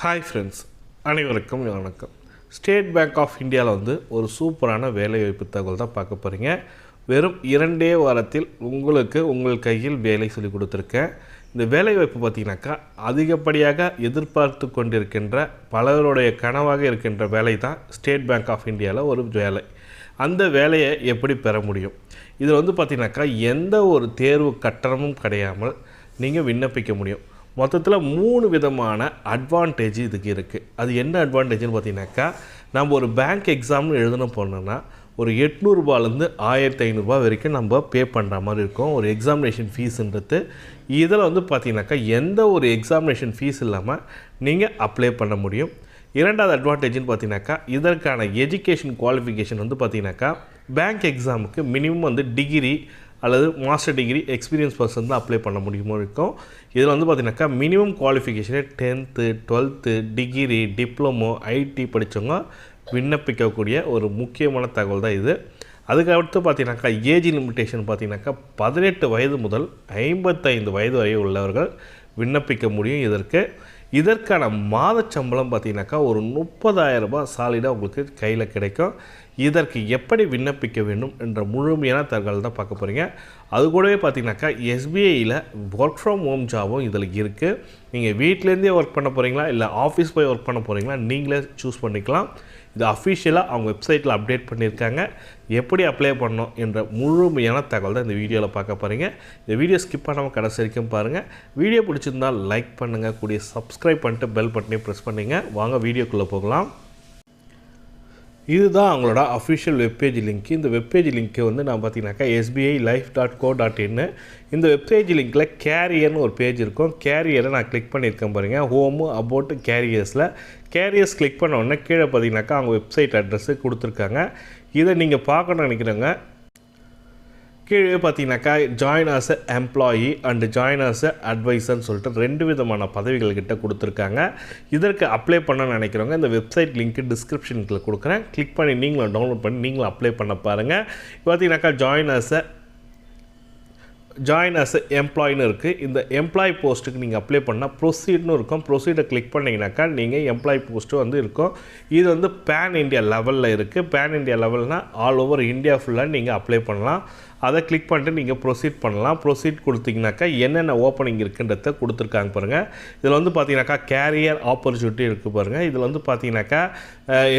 Hi friends, அனைவருக்கும் வணக்கம். State bank of இந்தியாவில் ஒரு சூப்பரான வேலைவாய்ப்பு தகவல் தான் பார்க்க போகிறீங்க. வெறும் 2 வாரத்தில் உங்கள் கையில் வேலை சொல்லி கொடுத்துருக்கேன். இந்த வேலைவாய்ப்பு பார்த்திங்கனாக்கா அதிகப்படியாக எதிர்பார்த்து கொண்டிருக்கின்ற பலருடைய கனவாக இருக்கின்ற வேலை தான் ஸ்டேட் பேங்க் ஆஃப் இந்தியாவில் ஒரு வேலை. அந்த வேலையை எப்படி பெற முடியும்? இதில் பார்த்திங்கனாக்கா எந்த ஒரு தேர்வு கட்டணமும் கிடையாமல் நீங்கள் விண்ணப்பிக்க முடியும். மொத்தத்தில் 3 விதமான அட்வான்டேஜ் இதுக்கு இருக்குது. அது என்ன அட்வான்டேஜ்னு பார்த்தீங்கன்னாக்கா, நம்ம ஒரு பேங்க் எக்ஸாம்னு எழுதணும் போனோம்னா ஒரு 800 ரூபாயிலேருந்து 1500 ரூபா வரைக்கும் நம்ம பே பண்ணுற மாதிரி இருக்கும் ஒரு எக்ஸாமினேஷன் ஃபீஸுன்றது. இதில் பார்த்தீங்கன்னாக்கா எந்த ஒரு எக்ஸாமினேஷன் ஃபீஸ் இல்லாமல் நீங்கள் அப்ளை பண்ண முடியும். இரண்டாவது அட்வான்டேஜ்னு பார்த்தீங்கன்னாக்கா, இதற்கான எஜுகேஷன் குவாலிஃபிகேஷன் பார்த்தீங்கன்னாக்கா பேங்க் எக்ஸாமுக்கு மினிமம் டிகிரி அல்லது மாஸ்டர் டிகிரி எக்ஸ்பீரியன்ஸ் பர்சன் தான் அப்ளை பண்ண முடியுமோ இருக்கும். இதில் பார்த்தீங்கன்னாக்கா மினிமம் குவாலிஃபிகேஷனே 10th 12th degree diploma IT படித்தவங்க விண்ணப்பிக்கக்கூடிய ஒரு முக்கியமான தகவல் தான் இது. அதுக்கு அடுத்து பார்த்தீங்கன்னாக்கா ஏஜ் லிமிட்டேஷன் பார்த்தீங்கன்னாக்கா 18 வயது முதல் 55 வயது வரை உள்ளவர்கள் விண்ணப்பிக்க முடியும். இதற்கான மாத சம்பளம் பார்த்தீங்கன்னாக்கா ஒரு 30,000 ரூபாய் சாலிடாக உங்களுக்கு கையில் கிடைக்கும். இதற்கு எப்படி விண்ணப்பிக்க வேண்டும் என்ற முழுமையான தகவல் தான் பார்க்க போகிறீங்க. அது கூடவே பார்த்தீங்கன்னாக்கா எஸ்பிஐயில் ஒர்க் ஃப்ரம் ஹோம் ஜாபும் இதில் இருக்குது. நீங்கள் வீட்டிலேருந்தே ஒர்க் பண்ண போகிறீங்களா இல்லை ஆஃபீஸ் போய் ஒர்க் பண்ண போகிறீங்களா நீங்களே சூஸ் பண்ணிக்கலாம். இது அஃபிஷியலாக அவங்க வெப்சைட்டில் அப்டேட் பண்ணியிருக்காங்க. எப்படி அப்ளை பண்ணணும் என்ற முழுமையான தகவல் தான் இந்த வீடியோவில் பார்க்க போகிறீங்க. இந்த வீடியோ ஸ்கிப் பண்ணாமல் கடைசி வரைக்கும் பாருங்கள். வீடியோ பிடிச்சிருந்தால் லைக் பண்ணுங்கள், கூடிய சப்ஸ்கிரைப் பண்ணிட்டு பெல் பட்டனையும் ப்ரெஸ் பண்ணிங்க. வாங்க வீடியோக்குள்ளே போகலாம். இதுதான் அவங்களோட அஃபிஷியல் வெப்பேஜ் லிங்க். இந்த வெப்பேஜ் லிங்க்கு நான் பார்த்தீங்கன்னாக்கா sbilife.co.in. இந்த வெப்பேஜ் லிங்க்கில் கேரியர்னு ஒரு பேஜ் இருக்கும். கேரியரை நான் கிளிக் பண்ணியிருக்கேன் பாருங்கள். ஹோமு அபவுட் கேரியர்ஸ் கிளிக் பண்ண உடனே கீழே பார்த்தீங்கன்னாக்கா அவங்க வெப்சைட் அட்ரஸ்ஸு கொடுத்துருக்காங்க. இதை நீங்கள் பார்க்கணும்னு நினைக்கிறேங்க. கீழே பார்த்தீங்கன்னாக்கா join as a employee and join as a அட்வைசர்னு சொல்லிட்டு 2 விதமான பதவிகள் கிட்ட கொடுத்துருக்காங்க. இதற்கு அப்ளை பண்ண நினைக்கிறவங்க இந்த வெப்சைட் லிங்க்கு டிஸ்கிரிப்ஷனுக்குள்ள கொடுக்குறேன். கிளிக் பண்ணி நீங்களும் டவுன்லோட் பண்ணி நீங்களும் அப்ளை பண்ண பாருங்கள். பார்த்தீங்கன்னாக்கா ஜாயின் அஸ் எம்ப்ளாயின்னு இருக்குது. இந்த எம்ப்ளாயி போஸ்ட்டுக்கு நீங்கள் அப்ளை பண்ணால் ப்ரொசீட்னு இருக்கும். ப்ரொசீடை கிளிக் பண்ணிங்கனாக்கா நீங்கள் எம்ப்ளாயி போஸ்ட்டு இருக்கும். இது பேன் இண்டியா லெவலில் இருக்குது. பேன் இண்டியா லெவல்னால் ஆல் ஓவர் இந்தியா ஃபுல்லாக நீங்கள் அப்ளை பண்ணலாம். அதை கிளிக் பண்ணிட்டு நீங்கள் ப்ரொசீட் பண்ணலாம். ப்ரொசீட் கொடுத்தீங்கனாக்கா என்னென்ன ஓப்பனிங் இருக்குன்றத கொடுத்துருக்காங்க பாருங்கள். இதில் பார்த்தீங்கன்னாக்கா கேரியர் ஆப்பர்ச்சுனிட்டி இருக்குது பாருங்கள். இதில் பார்த்தீங்கன்னாக்கா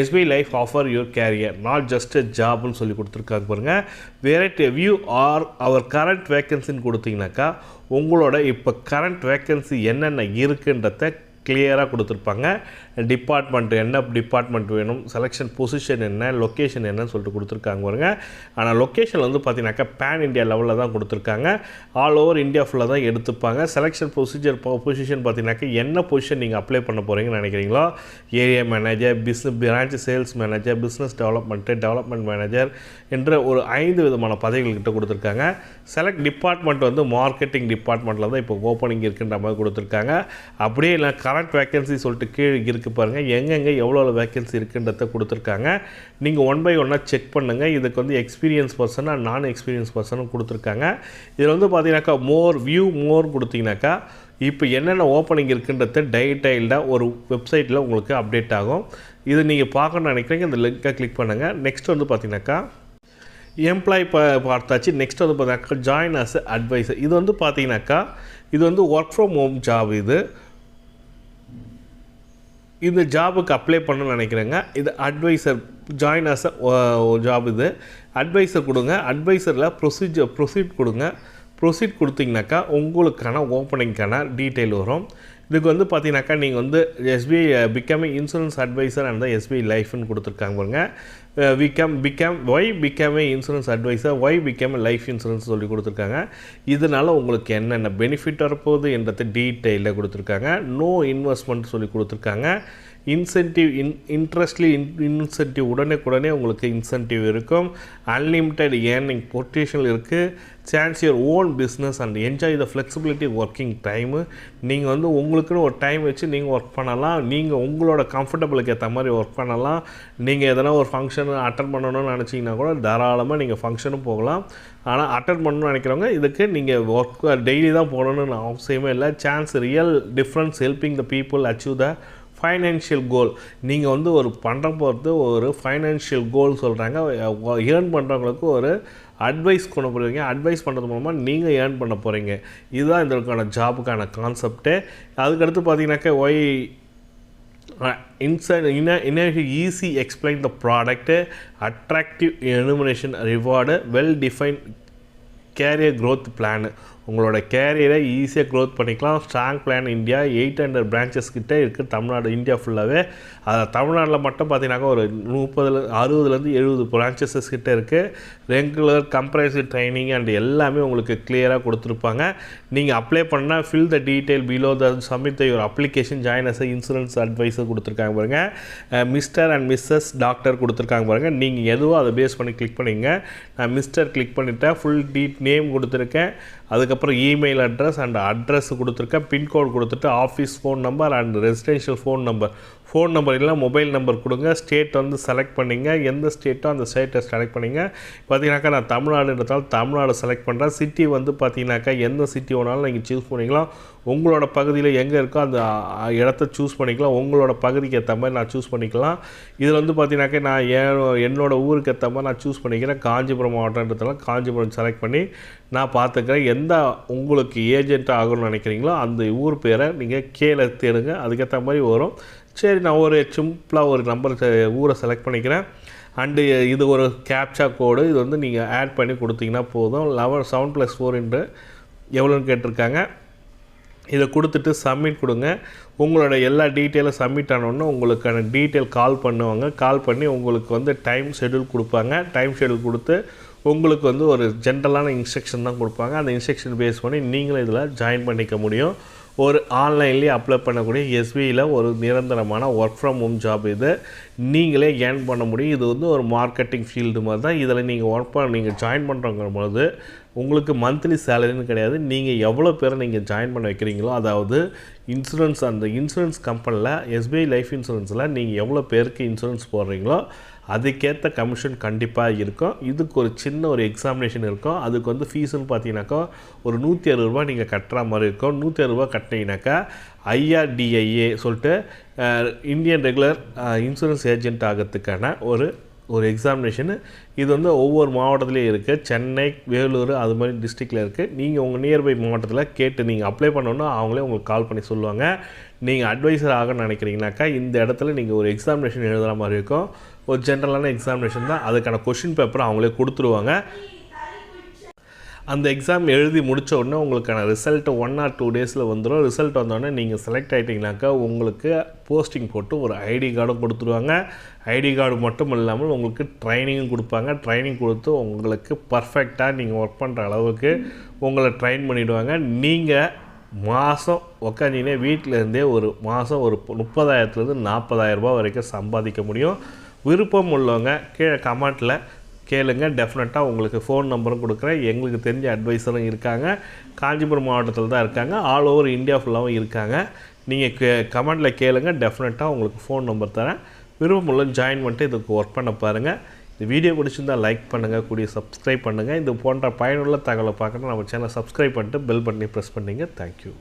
SBI life offer your career not just a ஜாப்னு சொல்லி கொடுத்துருக்காங்க பாருங்கள். Variety view are our current வேக்கன்சின்னு கொடுத்தீங்கன்னாக்கா உங்களோட இப்போ கரண்ட் வேக்கன்சி என்னென்ன இருக்குன்றத கிளியராக கொடுத்துருப்பாங்க. டிபார்ட்மெண்ட் என்ன டிபார்ட்மெண்ட் வேணும், செலெக்ஷன் பொசிஷன் என்ன, லொக்கேஷன் என்னன்னு சொல்லிட்டு கொடுத்துருக்காங்க பாருங்க. ஆனால் லொக்கேஷன் பார்த்தீங்கன்னாக்கா பேன் இண்டியா லெவலில் தான் கொடுத்துருக்காங்க. ஆல் ஓவர் இந்தியா ஃபுல்லாக தான் எடுத்துப்பாங்க. செலெக்ஷன் பொசிஷன் பார்த்தீங்கன்னாக்கா என்ன பொசிஷன் நீங்கள் அப்ளை பண்ண போகிறீங்கன்னு நினைக்கிறீங்களோ, area manager, branch sales manager, business development manager என்ற ஒரு 5 விதமான பதவிகள் கிட்ட கொடுத்துருக்காங்க. செலக்ட் டிபார்ட்மெண்ட் மார்க்கெட்டிங் டிபார்ட்மெண்ட்டில் தான் இப்போ ஓப்பனிங் இருக்குன்ற மாதிரி கொடுத்துருக்காங்க. அப்படியே இல்லை கரண்ட் வேக்கன்சி சொல்லிட்டு கீழே இருக்குது பாருங்கள். எங்கெங்கே எவ்வளோ வேக்கன்சி இருக்குன்றத கொடுத்துருக்காங்க. நீங்கள் 1 by 1 செக் பண்ணுங்கள். இதுக்கு எக்ஸ்பீரியன்ஸ் பர்சனாக நான் எக்ஸ்பீரியன்ஸ் பர்சனும் கொடுத்துருக்காங்க. இதில் பார்த்தீங்கன்னாக்கா மோர் கொடுத்தீங்கன்னாக்கா இப்போ என்னென்ன ஓப்பனிங் இருக்குன்றத டீடைல்டாக ஒரு வெப்சைட்டில் உங்களுக்கு அப்டேட் ஆகும். இது நீங்கள் பார்க்கணும்னு நினைக்கிறீங்க, இந்த லிங்கை கிளிக் பண்ணுங்கள். நெக்ஸ்ட் பார்த்தீங்கன்னாக்கா எம்ப்ளாயி பார்த்தாச்சு. நெக்ஸ்ட் பார்த்தீங்கன்னாக்கா ஜாயின் ஆஸ் அட்வைசர். இது பார்த்தீங்கன்னாக்கா இது ஒர்க் ஃப்ரம் ஹோம் ஜாப். இந்த ஜாபுக்கு அப்ளை பண்ணணும்னு நினைக்கிறேங்க. இது அட்வைசர் ஜாயின் ஆஸ் ஜாப். இது அட்வைசர் கொடுங்க. அட்வைசரில் ப்ரொசீட் கொடுங்க. ப்ரொசீட் கொடுத்தீங்கனாக்கா உங்களுக்கான ஓப்பனிங்கான டீட்டெயில் வரும். இதுக்கு பார்த்தீங்கன்னாக்கா நீங்கள் SBI becoming insurance advisor and தான் SBI லைஃப்னு கொடுத்துருக்காங்க பாருங்க. Become insurance advisor, become life insurance சொல்லி கொடுத்துருக்காங்க. இதனால் உங்களுக்கு என்னென்ன பெனிஃபிட் வரப்போகுது என்றதை டீட்டெயிலில் கொடுத்துருக்காங்க. நோ இன்வெஸ்ட்மெண்ட் சொல்லி கொடுத்துருக்காங்க. இன்சென்டிவ் இன்சென்டிவ் உடனே உங்களுக்கு இன்சென்டிவ் இருக்கும். அன்லிமிட்டெட் ஏர்னிங் பொட்டன்ஷியல் இருக்குது. Chance your own business and enjoy the flexibility working time. நீங்கள் உங்களுக்குன்னு ஒரு டைம் வச்சு நீங்கள் ஒர்க் பண்ணலாம். நீங்கள் உங்களோட கம்ஃபர்டபுளுக்கு ஏற்ற மாதிரி ஒர்க் பண்ணலாம். நீங்கள் எதனா ஒரு ஃபங்க்ஷன் அட்டன் பண்ணணும்னு நினச்சிங்கன்னா கூட தாராளமாக நீங்கள் ஃபங்க்ஷனும் போகலாம். ஆனால் அட்டன் பண்ணணும்னு நினைக்கிறவங்க இதுக்கு நீங்கள் ஒர்க் டெய்லி தான் போகணுன்னு அவசியமே இல்லை. Chance real difference helping the people achieve the financial goal, நீங்கள் வந்து ஒரு பண்ணுற பொறுத்து ஒரு ஃபைனான்ஷியல் கோல் சொல்கிறாங்க. ஏர்ன் பண்ணுறவங்களுக்கு ஒரு அட்வைஸ் கொண்டு போகிறீங்க. அட்வைஸ் பண்ணுறது மூலமாக நீங்கள் ஏர்ன் பண்ண போகிறீங்க. இதுதான் இதற்கான ஜாபுக்கான கான்செப்ட்டு. அதுக்கடுத்து பார்த்தீங்கன்னாக்கா Y easy explain the product, attractive enumeration reward, well defined career growth plan. உங்களோட கேரியரை ஈஸியாக க்ரோத் பண்ணிக்கலாம். ஸ்ட்ராங் பிளான் இந்தியா 800 பிரான்ச்சஸ் கிட்டே இருக்குது தமிழ்நாடு, இந்தியா ஃபுல்லாகவே. அதில் தமிழ்நாட்டில் மட்டும் பார்த்தீங்கன்னாக்கா ஒரு 60-70 பிரான்ச்சஸஸ் கிட்டே இருக்குது. ரெகுலர் கம்ப்ரைசிவ் ட்ரைனிங் அண்ட் எல்லாமே உங்களுக்கு கிளியராக கொடுத்துருப்பாங்க. நீங்கள் அப்ளை பண்ணால் fill the detail below the submit your application join us insurance adviser கொடுத்துருக்காங்க பாருங்கள். மிஸ்டர் அண்ட் மிஸ்ஸஸ் டாக்டர் கொடுத்துருக்காங்க பாருங்கள். நீங்கள் எதுவோ அதை பேஸ் பண்ணி கிளிக் பண்ணிங்க. நான் மிஸ்டர் கிளிக் பண்ணிவிட்டேன். ஃபுல் நேம் கொடுத்துருக்கேன். அதுக்கப்புறம் இமெயில் அட்ரஸ் கொடுத்துருக்கேன். பின்கோட் கொடுத்துட்டு office phone number and residential phone number இல்லை மொபைல் நம்பர் கொடுங்க. ஸ்டேட் வந்து செலக்ட் பண்ணிங்க. எந்த ஸ்டேட்டோ அந்த ஸ்டேட்டை செலக்ட் பண்ணிங்க. பார்த்தீங்கன்னாக்கா நான் தமிழ்நாடுன்றதால தமிழ்நாடு செலக்ட் பண்ணுறேன். சிட்டி வந்து பார்த்தீங்கன்னாக்கா எந்த சிட்டி வேணாலும் நீங்கள் சூஸ் பண்ணிக்கலாம். உங்களோட பகுதியில் எங்கே இருக்கோ அந்த இடத்த சூஸ் பண்ணிக்கலாம். உங்களோட பகுதிக்கு ஏற்ற மாதிரி நான் சூஸ் பண்ணிக்கலாம். இதில் வந்து பார்த்தீங்கன்னாக்கா நான் என்னோடய ஊருக்கு ஏற்ற மாதிரி நான் சூஸ் பண்ணிக்கிறேன். காஞ்சிபுரம் மாவட்டன்றதால காஞ்சிபுரம் செலக்ட் பண்ணி நான் பார்த்துக்கிறேன். எந்த உங்களுக்கு ஏஜென்ட் ஆகணும்னு நினைக்கிறீங்களோ அந்த ஊர் பேரை நீங்கள் கீழே தேடுங்க. அதுக்கேற்ற மாதிரி வரும். சரி, நான் ஒரு சிம்பிளாக ஒரு நம்பர் ஊரை செலக்ட் பண்ணிக்கிறேன். அண்டு இது ஒரு கேப்சா கோடு. இது வந்து நீங்கள் ஆட் பண்ணி கொடுத்தீங்கன்னா போதும். 7 + 4 எவ்வளோன்னு கேட்டிருக்காங்க. இதை கொடுத்துட்டு சப்மிட் கொடுங்க. உங்களோட எல்லா டீட்டெயிலும் சப்மிட் ஆனோடனே உங்களுக்கான டீட்டெயில் கால் பண்ணுவாங்க. கால் பண்ணி உங்களுக்கு வந்து டைம் ஷெட்யூல் கொடுப்பாங்க. டைம் ஷெட்யூல் கொடுத்து உங்களுக்கு வந்து ஒரு ஜென்ரலான இன்ஸ்ட்ரக்ஷன் தான் கொடுப்பாங்க. அந்த இன்ஸ்ட்ரக்ஷன் பேஸ் பண்ணி நீங்களும் இதில் ஜாயின் பண்ணிக்க முடியும். ஒரு ஆன்லைன்லேயே அப்ளை பண்ணக்கூடிய எஸ்பிஐயில் ஒரு நிரந்தரமான ஒர்க் ஃப்ரம் ஹோம் ஜாப். இது நீங்களே ஏர்ன் பண்ண முடியும். இது வந்து ஒரு மார்க்கெட்டிங் ஃபீல்டு மாதிரி தான். இதில் நீங்கள் ஜாயின் பண்ணுறவங்க போது உங்களுக்கு மந்த்லி சேலரின்னு கிடையாது. நீங்கள் எவ்வளோ பேரை நீங்கள் ஜாயின் பண்ண வைக்கிறீங்களோ, அதாவது இன்சூரன்ஸ் அந்த இன்சூரன்ஸ் கம்பெனியில் எஸ்பிஐ லைஃப் இன்சூரன்ஸில் நீங்கள் எவ்வளோ பேருக்கு இன்சூரன்ஸ் போடுறீங்களோ அதுக்கேற்ற கமிஷன் கண்டிப்பாக இருக்கும். இதுக்கு ஒரு சின்ன ஒரு எக்ஸாமினேஷன் இருக்கும். அதுக்கு வந்து ஃபீஸுன்னு பார்த்தீங்கன்னாக்கா ஒரு 160 ரூபா நீங்கள் கட்டுற மாதிரி இருக்கும். 160 ரூபா கட்டினீங்கன்னாக்கா IRDAI சொல்லிட்டு இந்தியன் ரெகுலர் இன்சூரன்ஸ் ஏஜென்ட் ஆகிறதுக்கான ஒரு எக்ஸாமினேஷனு. இது வந்து ஒவ்வொரு மாவட்டத்துலேயும் இருக்குது. சென்னை, வேலூர் அது மாதிரி டிஸ்ட்ரிக்டில் இருக்குது. நீங்கள் உங்கள் நியர்பை மாவட்டத்தில் கேட்டு நீங்கள் அப்ளை பண்ணணுன்னா அவங்களே உங்களுக்கு கால் பண்ணி சொல்லுவாங்க. நீங்கள் அட்வைசர் ஆகணும்னு நினைக்கிறீங்கனாக்கா இந்த இடத்துல நீங்கள் ஒரு எக்ஸாமினேஷன் எழுதுகிற மாதிரி இருக்கும். ஒரு ஜென்ரலான எக்ஸாமினேஷன் தான். அதுக்கான கொஷின் பேப்பர் அவங்களே கொடுத்துருவாங்க. அந்த எக்ஸாம் எழுதி முடித்த உடனே உங்களுக்கான ரிசல்ட்டு 1 or 2 டேஸில் வந்துடும். ரிசல்ட் வந்தோடனே நீங்கள் செலக்ட் ஆகிட்டிங்கனாக்கா உங்களுக்கு போஸ்டிங் போட்டு ஒரு ஐடி கார்டும் கொடுத்துருவாங்க. ஐடி கார்டு மட்டும் இல்லாமல் உங்களுக்கு ட்ரைனிங்கும் கொடுப்பாங்க. ட்ரைனிங் கொடுத்து உங்களுக்கு பர்ஃபெக்டாக நீங்கள் ஒர்க் பண்ணுற அளவுக்கு உங்களை ட்ரைன் பண்ணிவிடுவாங்க. நீங்கள் மாதம் உட்காந்தினே வீட்டிலேருந்தே ஒரு மாதம் ஒரு 30,000 to 40,000 ரூபா வரைக்கும் சம்பாதிக்க முடியும். விருப்பம் உள்ளவங்க கீழே கமெண்ட்டில் கேளுங்க. டெஃபினட்டாக உங்களுக்கு ஃபோன் நம்பரும் கொடுக்குறேன். எங்களுக்கு தெரிஞ்ச அட்வைஸரும் இருக்காங்க. காஞ்சிபுரம் மாவட்டத்தில் தான் இருக்காங்க. ஆல் ஓவர் இந்தியா ஃபுல்லாகவும் இருக்காங்க. நீங்கள் கமெண்டில் கேளுங்க. டெஃபினட்டாக உங்களுக்கு ஃபோன் நம்பர் தரேன். விருப்பமுள்ள ஜாயின் பண்ணிட்டு இதுக்கு ஒர்க் பண்ண பாருங்கள். இந்த வீடியோ பிடிச்சிருந்தால் லைக் பண்ணுங்கள், கூடிய சப்ஸ்கிரைப் பண்ணுங்கள். இது போன்ற பயனுள்ள தகவலை பார்க்கணும் நம்ம சேனலை சப்ஸ்கிரைப் பண்ணிட்டு பெல் பட்டனை ப்ரெஸ் பண்ணிங்க. தேங்க்யூ.